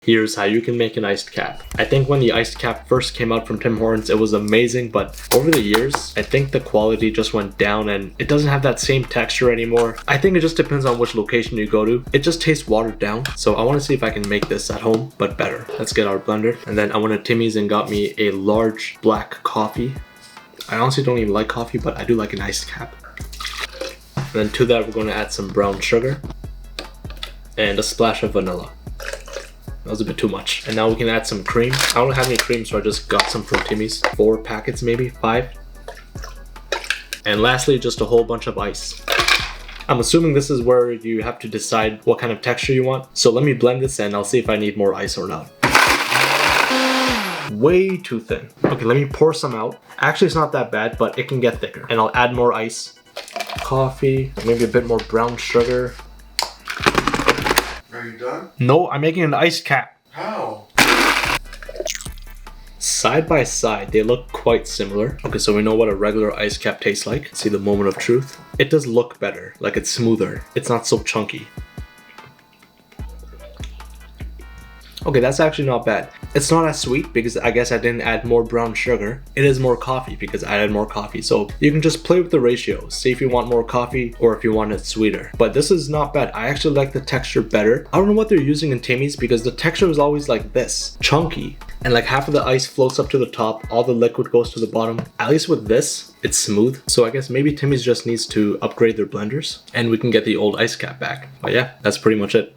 Here's how you can make an iced cap. I think when the iced cap first came out from Tim Hortons, it was amazing, but over the years, I think the quality just went down and it doesn't have that same texture anymore. I think it just depends on which location you go to. It just tastes watered down. So I want to see if I can make this at home, but better. Let's get our blender. And then I went to Timmy's and got me a large black coffee. I honestly don't even like coffee, but I do like an iced cap. And then to that, we're going to add some brown sugar and a splash of vanilla. That was a bit too much. And now we can add some cream. I don't have any cream, so I just got some from Timmy's. 4 packets, maybe 5. And lastly, just a whole bunch of ice. I'm assuming this is where you have to decide what kind of texture you want. So let me blend this and I'll see if I need more ice or not. Way too thin. Okay, let me pour some out. Actually, it's not that bad, but it can get thicker. And I'll add more ice. Coffee, maybe a bit more brown sugar. Are you done? No, I'm making an iced cap. How? Side by side, they look quite similar. Okay, so we know what a regular iced cap tastes like. See the moment of truth? It does look better, like it's smoother. It's not so chunky. Okay, that's actually not bad. It's not as sweet because I guess I didn't add more brown sugar. It is more coffee because I added more coffee. So you can just play with the ratio. See if you want more coffee or if you want it sweeter. But this is not bad. I actually like the texture better. I don't know what they're using in Timmy's because the texture is always like this, chunky. And like half of the ice floats up to the top, all the liquid goes to the bottom. At least with this, it's smooth. So I guess maybe Timmy's just needs to upgrade their blenders and we can get the old iced cap back. But yeah, that's pretty much it.